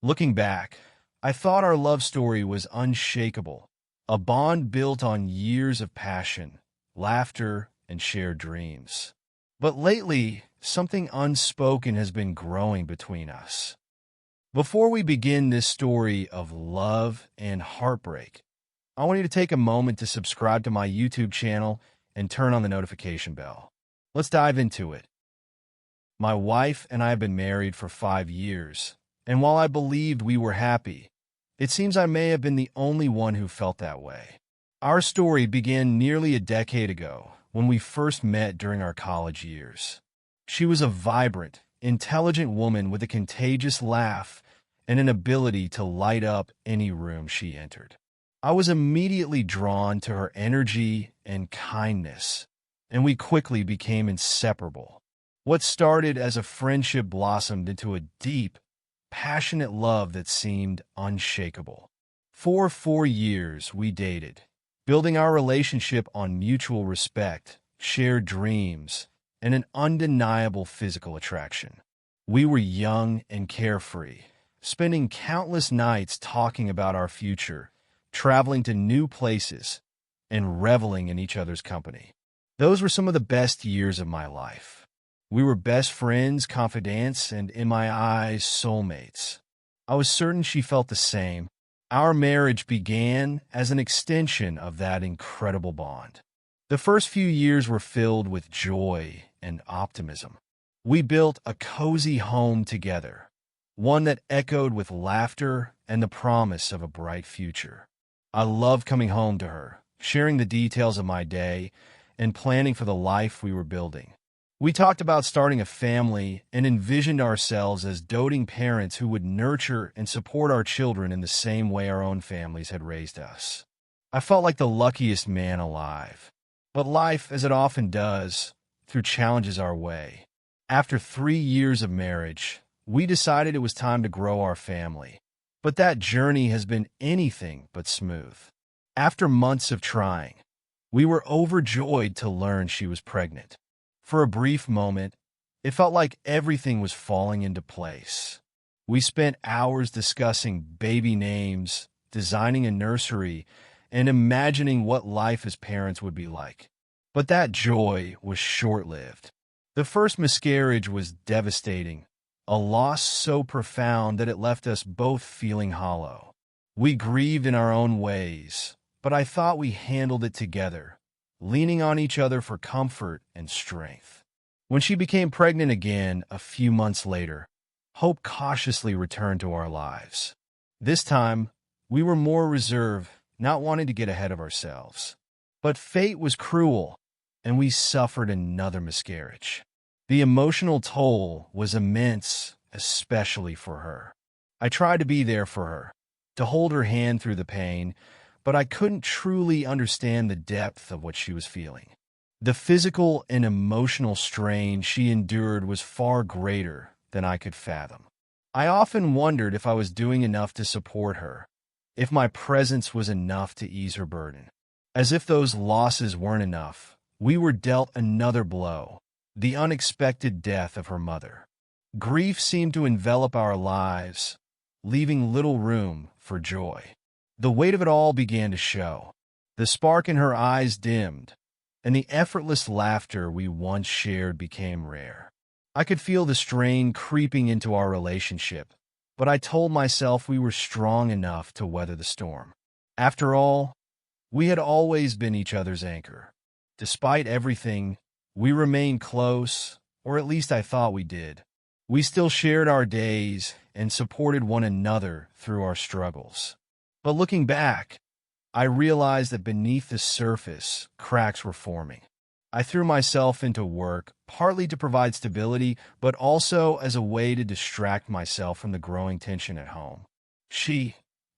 Looking back, I thought our love story was unshakable, a bond built on years of passion, laughter, and shared dreams. But lately, something unspoken has been growing between us. Before we begin this story of love and heartbreak, I want you to take a moment to subscribe to my YouTube channel and turn on the notification bell. Let's dive into it. My wife and I have been married for 5 years, and while I believed we were happy, it seems I may have been the only one who felt that way. Our story began nearly a decade ago when we first met during our college years. She was a vibrant, intelligent woman with a contagious laugh and an ability to light up any room she entered. I was immediately drawn to her energy and kindness, and we quickly became inseparable. What started as a friendship blossomed into a deep, passionate love that seemed unshakable. For 4 years, we dated, building our relationship on mutual respect, shared dreams, and an undeniable physical attraction. We were young and carefree, spending countless nights talking about our future, traveling to new places, and reveling in each other's company. Those were some of the best years of my life. We were best friends, confidants, and in my eyes, soulmates. I was certain she felt the same. Our marriage began as an extension of that incredible bond. The first few years were filled with joy and optimism. We built a cozy home together, one that echoed with laughter and the promise of a bright future. I loved coming home to her, sharing the details of my day, and planning for the life we were building. We talked about starting a family and envisioned ourselves as doting parents who would nurture and support our children in the same way our own families had raised us. I felt like the luckiest man alive. But life, as it often does, threw challenges our way. After 3 years of marriage, we decided it was time to grow our family. But that journey has been anything but smooth. After months of trying, we were overjoyed to learn she was pregnant. For a brief moment, it felt like everything was falling into place. We spent hours discussing baby names, designing a nursery, and imagining what life as parents would be like. But that joy was short-lived. The first miscarriage was devastating, a loss so profound that it left us both feeling hollow. We grieved in our own ways, but I thought we handled it together, leaning on each other for comfort and strength. When she became pregnant again a few months later, hope cautiously returned to our lives. This time, we were more reserved, not wanting to get ahead of ourselves. But fate was cruel, and we suffered another miscarriage. The emotional toll was immense, especially for her. I tried to be there for her, to hold her hand through the pain, but I couldn't truly understand the depth of what she was feeling. The physical and emotional strain she endured was far greater than I could fathom. I often wondered if I was doing enough to support her, if my presence was enough to ease her burden. As if those losses weren't enough, we were dealt another blow, the unexpected death of her mother. Grief seemed to envelop our lives, leaving little room for joy. The weight of it all began to show. The spark in her eyes dimmed, and the effortless laughter we once shared became rare. I could feel the strain creeping into our relationship, but I told myself we were strong enough to weather the storm. After all, we had always been each other's anchor. Despite everything, we remained close, or at least I thought we did. We still shared our days and supported one another through our struggles. But looking back, I realized that beneath the surface, cracks were forming. I threw myself into work, partly to provide stability, but also as a way to distract myself from the growing tension at home. She,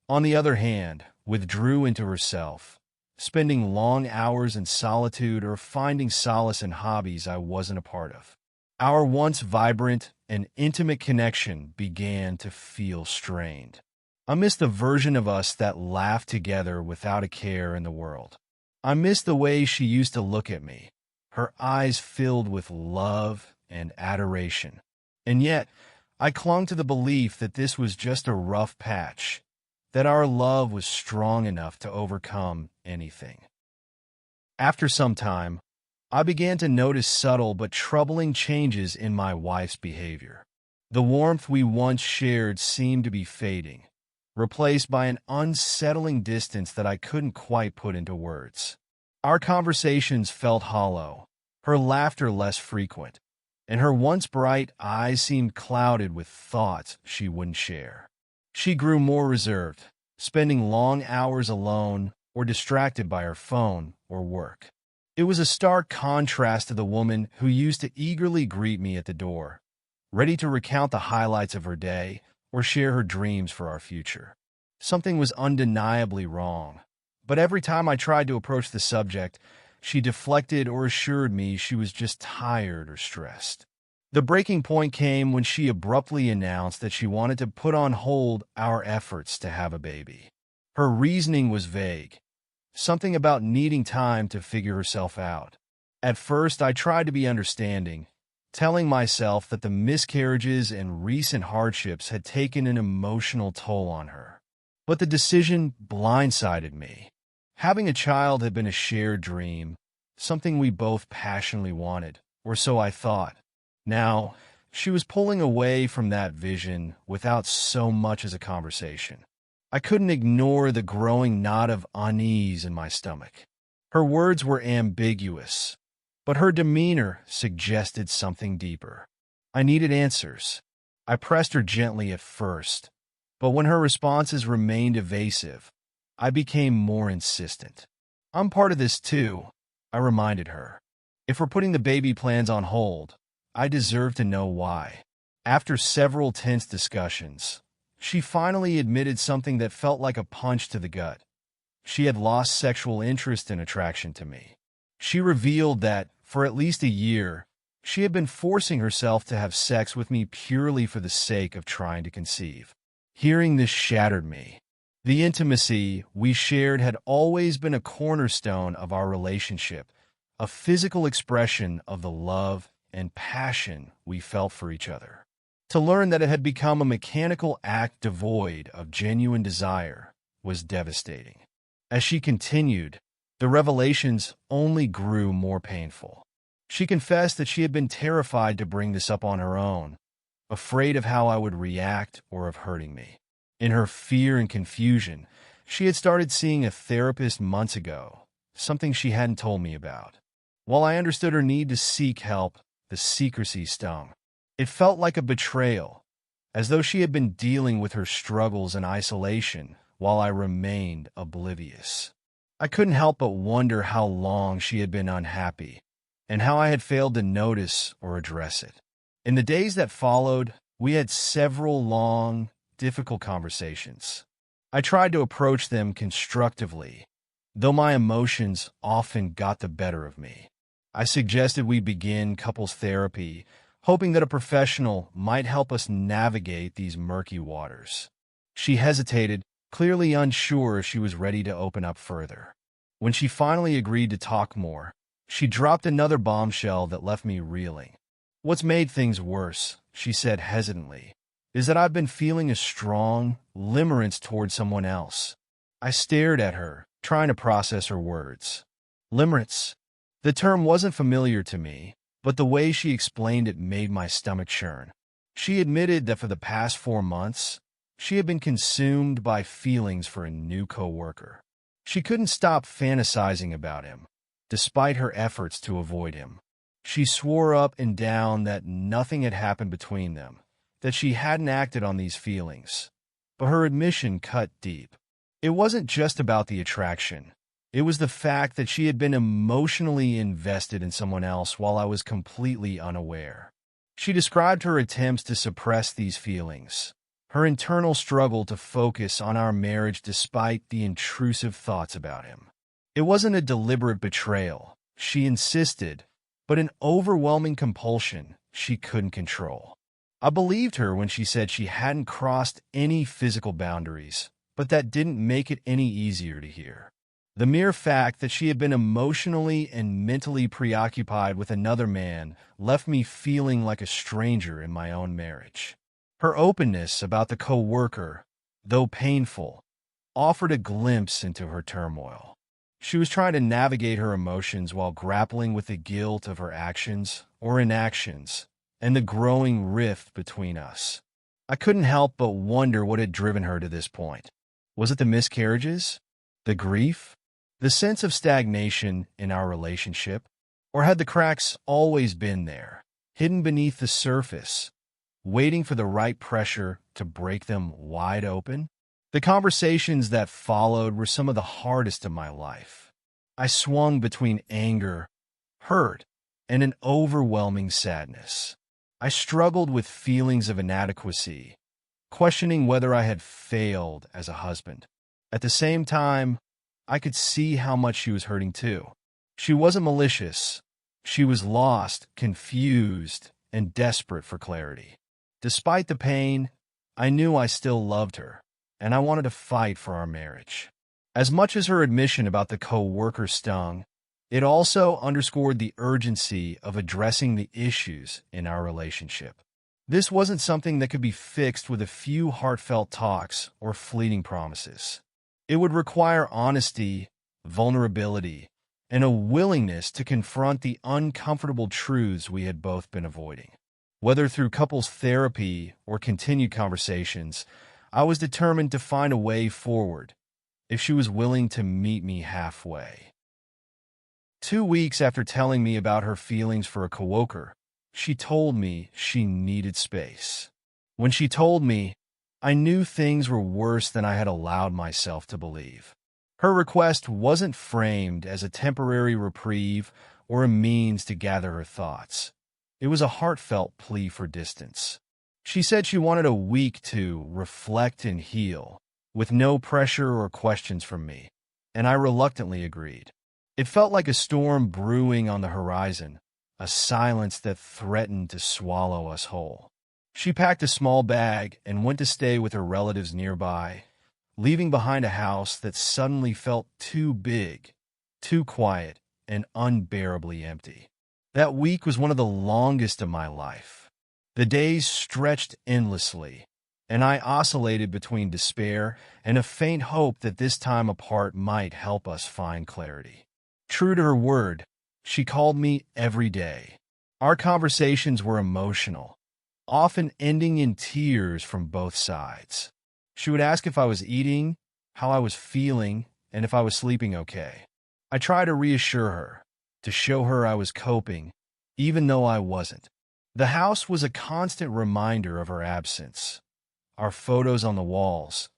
on the other hand, withdrew into herself, spending long hours in solitude or finding solace in hobbies I wasn't a part of. Our once vibrant and intimate connection began to feel strained. I missed the version of us that laughed together without a care in the world. I missed the way she used to look at me, her eyes filled with love and adoration. And yet, I clung to the belief that this was just a rough patch, that our love was strong enough to overcome anything. After some time, I began to notice subtle but troubling changes in my wife's behavior. The warmth we once shared seemed to be fading, replaced by an unsettling distance that I couldn't quite put into words. Our conversations felt hollow, her laughter less frequent, and her once bright eyes seemed clouded with thoughts she wouldn't share. She grew more reserved, spending long hours alone or distracted by her phone or work. It was a stark contrast to the woman who used to eagerly greet me at the door, ready to recount the highlights of her day or share her dreams for our future. Something was undeniably wrong, but every time I tried to approach the subject, she deflected or assured me she was just tired or stressed. The breaking point came when she abruptly announced that she wanted to put on hold our efforts to have a baby. Her reasoning was vague, something about needing time to figure herself out. At first, I tried to be understanding, telling myself that the miscarriages and recent hardships had taken an emotional toll on her. But the decision blindsided me. Having a child had been a shared dream, something we both passionately wanted, or so I thought. Now, she was pulling away from that vision without so much as a conversation. I couldn't ignore the growing knot of unease in my stomach. Her words were ambiguous, but her demeanor suggested something deeper. I needed answers. I pressed her gently at first, but when her responses remained evasive, I became more insistent. I'm part of this too, I reminded her. If we're putting the baby plans on hold, I deserve to know why. After several tense discussions, she finally admitted something that felt like a punch to the gut. She had lost sexual interest and attraction to me. She revealed that, for at least a year, she had been forcing herself to have sex with me purely for the sake of trying to conceive. Hearing this shattered me. The intimacy we shared had always been a cornerstone of our relationship, a physical expression of the love and passion we felt for each other. To learn that it had become a mechanical act devoid of genuine desire was devastating. As she continued, the revelations only grew more painful. She confessed that she had been terrified to bring this up on her own, afraid of how I would react or of hurting me. In her fear and confusion, she had started seeing a therapist months ago, something she hadn't told me about. While I understood her need to seek help, the secrecy stung. It felt like a betrayal, as though she had been dealing with her struggles in isolation while I remained oblivious. I couldn't help but wonder how long she had been unhappy, and how I had failed to notice or address it. In the days that followed, we had several long, difficult conversations. I tried to approach them constructively, though my emotions often got the better of me. I suggested we begin couples therapy, hoping that a professional might help us navigate these murky waters. She hesitated, clearly unsure if she was ready to open up further. When she finally agreed to talk more, she dropped another bombshell that left me reeling. "What's made things worse," she said hesitantly, "is that I've been feeling a strong limerence toward someone else." I stared at her, trying to process her words. Limerence. The term wasn't familiar to me, but the way she explained it made my stomach churn. She admitted that for the past 4 months, she had been consumed by feelings for a new coworker. She couldn't stop fantasizing about him, despite her efforts to avoid him. She swore up and down that nothing had happened between them, that she hadn't acted on these feelings. But her admission cut deep. It wasn't just about the attraction. It was the fact that she had been emotionally invested in someone else while I was completely unaware. She described her attempts to suppress these feelings, her internal struggle to focus on our marriage despite the intrusive thoughts about him. It wasn't a deliberate betrayal, she insisted, but an overwhelming compulsion she couldn't control. I believed her when she said she hadn't crossed any physical boundaries, but that didn't make it any easier to hear. The mere fact that she had been emotionally and mentally preoccupied with another man left me feeling like a stranger in my own marriage. Her openness about the coworker, though painful, offered a glimpse into her turmoil. She was trying to navigate her emotions while grappling with the guilt of her actions or inactions and the growing rift between us. I couldn't help but wonder what had driven her to this point. Was it the miscarriages? The grief? The sense of stagnation in our relationship? Or had the cracks always been there, hidden beneath the surface, waiting for the right pressure to break them wide open? The conversations that followed were some of the hardest of my life. I swung between anger, hurt, and an overwhelming sadness. I struggled with feelings of inadequacy, questioning whether I had failed as a husband. At the same time, I could see how much she was hurting too. She wasn't malicious. She was lost, confused, and desperate for clarity. Despite the pain, I knew I still loved her, and I wanted to fight for our marriage. As much as her admission about the co-worker stung, it also underscored the urgency of addressing the issues in our relationship. This wasn't something that could be fixed with a few heartfelt talks or fleeting promises. It would require honesty, vulnerability, and a willingness to confront the uncomfortable truths we had both been avoiding. Whether through couples therapy or continued conversations, I was determined to find a way forward if she was willing to meet me halfway. 2 weeks after telling me about her feelings for a coworker, she told me she needed space. When she told me, I knew things were worse than I had allowed myself to believe. Her request wasn't framed as a temporary reprieve or a means to gather her thoughts. It was a heartfelt plea for distance. She said she wanted a week to reflect and heal, with no pressure or questions from me, and I reluctantly agreed. It felt like a storm brewing on the horizon, a silence that threatened to swallow us whole. She packed a small bag and went to stay with her relatives nearby, leaving behind a house that suddenly felt too big, too quiet, and unbearably empty. That week was one of the longest of my life. The days stretched endlessly, and I oscillated between despair and a faint hope that this time apart might help us find clarity. True to her word, she called me every day. Our conversations were emotional, often ending in tears from both sides. She would ask if I was eating, how I was feeling, and if I was sleeping okay. I tried to reassure her, to show her I was coping, even though I wasn't. The house was a constant reminder of her absence. Our photos on the walls,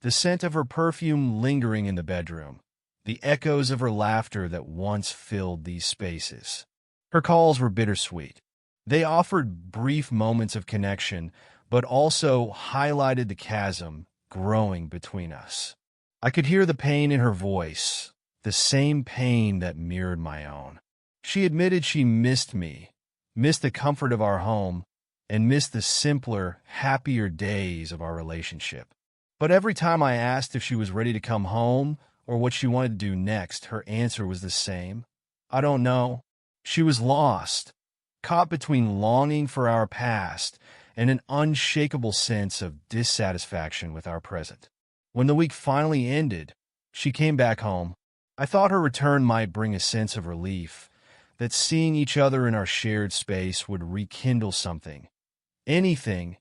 the scent of her perfume lingering in the bedroom, the echoes of her laughter that once filled these spaces. Her calls were bittersweet. They offered brief moments of connection, but also highlighted the chasm growing between us. I could hear the pain in her voice, the same pain that mirrored my own. She admitted she missed me, missed the comfort of our home, and missed the simpler, happier days of our relationship. But every time I asked if she was ready to come home or what she wanted to do next, her answer was the same. I don't know. She was lost, caught between longing for our past and an unshakable sense of dissatisfaction with our present. When the week finally ended, she came back home. I thought her return might bring a sense of relief, that seeing each other in our shared space would rekindle something, anything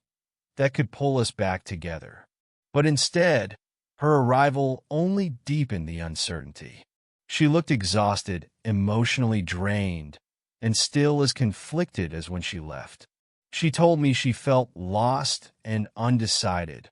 that could pull us back together. But instead, her arrival only deepened the uncertainty. She looked exhausted, emotionally drained, and still as conflicted as when she left. She told me she felt lost and undecided,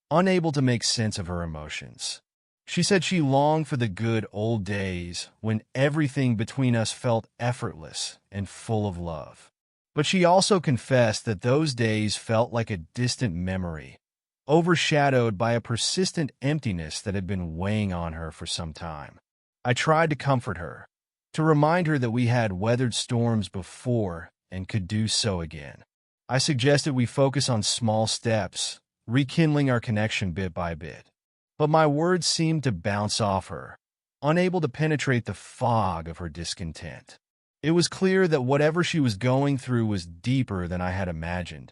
unable to make sense of her emotions. She said she longed for the good old days when everything between us felt effortless and full of love. But she also confessed that those days felt like a distant memory, overshadowed by a persistent emptiness that had been weighing on her for some time. I tried to comfort her, to remind her that we had weathered storms before and could do so again. I suggested we focus on small steps, rekindling our connection bit by bit. But my words seemed to bounce off her, unable to penetrate the fog of her discontent. It was clear that whatever she was going through was deeper than I had imagined,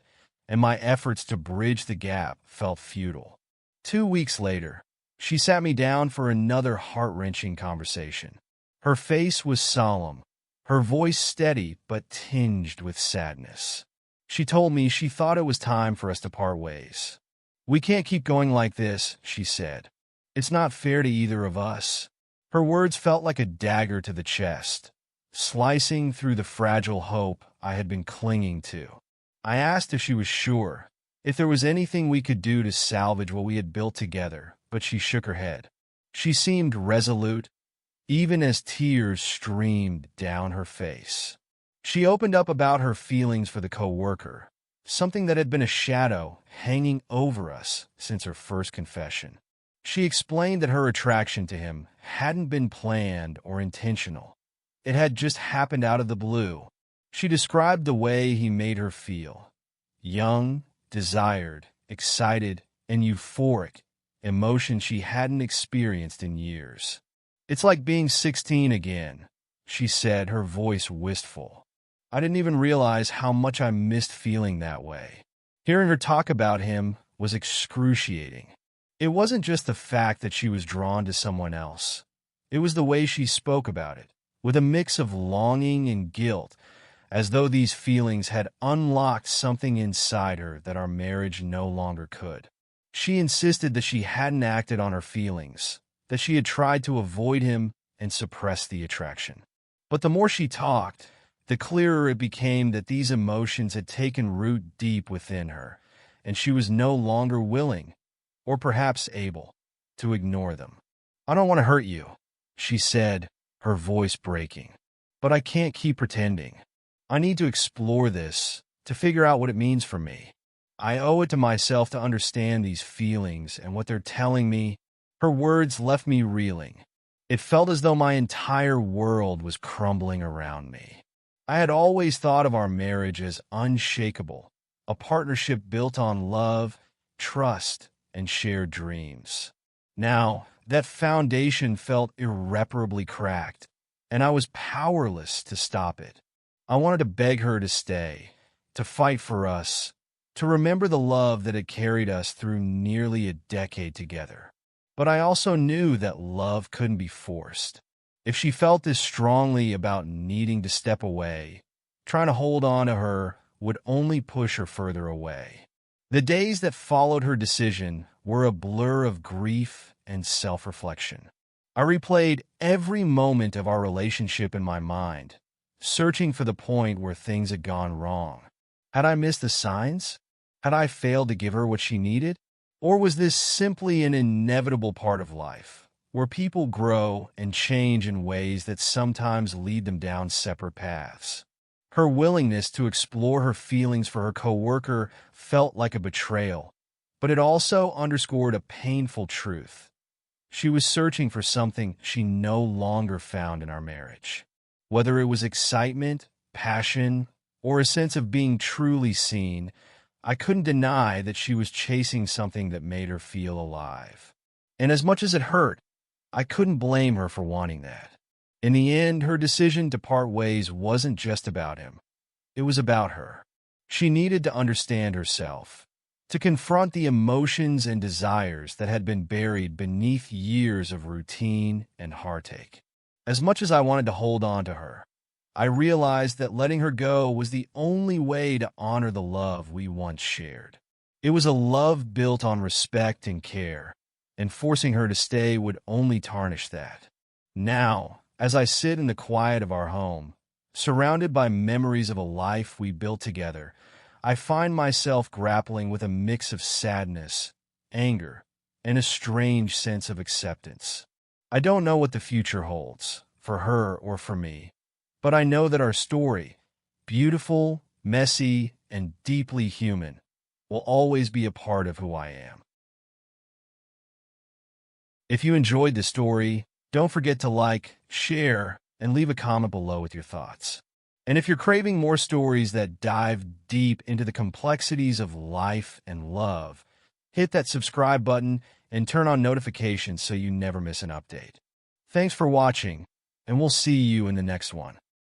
and my efforts to bridge the gap felt futile. 2 weeks later, she sat me down for another heart-wrenching conversation. Her face was solemn, her voice steady but tinged with sadness. She told me she thought it was time for us to part ways. "We can't keep going like this," she said. "It's not fair to either of us." Her words felt like a dagger to the chest, slicing through the fragile hope I had been clinging to. I asked if she was sure, if there was anything we could do to salvage what we had built together, but she shook her head. She seemed resolute, even as tears streamed down her face. She opened up about her feelings for the coworker, something that had been a shadow hanging over us since her first confession. She explained that her attraction to him hadn't been planned or intentional. It had just happened out of the blue. She described the way he made her feel: young, desired, excited, and euphoric, emotions she hadn't experienced in years. "It's like being 16 again," she said, her voice wistful. I didn't even realize how much I missed feeling that way. Hearing her talk about him was excruciating. It wasn't just the fact that she was drawn to someone else. It was the way she spoke about it, with a mix of longing and guilt, as though these feelings had unlocked something inside her that our marriage no longer could. She insisted that she hadn't acted on her feelings, that she had tried to avoid him and suppress the attraction. But the more she talked, the clearer it became that these emotions had taken root deep within her, and she was no longer willing, or perhaps able, to ignore them. "I don't want to hurt you," she said, her voice breaking. "But I can't keep pretending. I need to explore this, to figure out what it means for me. I owe it to myself to understand these feelings and what they're telling me." Her words left me reeling. It felt as though my entire world was crumbling around me. I had always thought of our marriage as unshakable, a partnership built on love, trust, and shared dreams. Now, that foundation felt irreparably cracked, and I was powerless to stop it. I wanted to beg her to stay, to fight for us, to remember the love that had carried us through nearly a decade together. But I also knew that love couldn't be forced. If she felt this strongly about needing to step away, trying to hold on to her would only push her further away. The days that followed her decision were a blur of grief and self-reflection. I replayed every moment of our relationship in my mind, searching for the point where things had gone wrong. Had I missed the signs? Had I failed to give her what she needed? Or was this simply an inevitable part of life, where people grow and change in ways that sometimes lead them down separate paths? Her willingness to explore her feelings for her coworker felt like a betrayal, but it also underscored a painful truth. She was searching for something she no longer found in our marriage. Whether it was excitement, passion, or a sense of being truly seen, I couldn't deny that she was chasing something that made her feel alive. And as much as it hurt, I couldn't blame her for wanting that. In the end, her decision to part ways wasn't just about him. It was about her. She needed to understand herself, to confront the emotions and desires that had been buried beneath years of routine and heartache. As much as I wanted to hold on to her, I realized that letting her go was the only way to honor the love we once shared. It was a love built on respect and care, and forcing her to stay would only tarnish that. Now, as I sit in the quiet of our home, surrounded by memories of a life we built together, I find myself grappling with a mix of sadness, anger, and a strange sense of acceptance. I don't know what the future holds, for her or for me, but I know that our story, beautiful, messy, and deeply human, will always be a part of who I am. If you enjoyed the story, don't forget to like, share, and leave a comment below with your thoughts. And if you're craving more stories that dive deep into the complexities of life and love, hit that subscribe button and turn on notifications so you never miss an update. Thanks for watching, and we'll see you in the next one.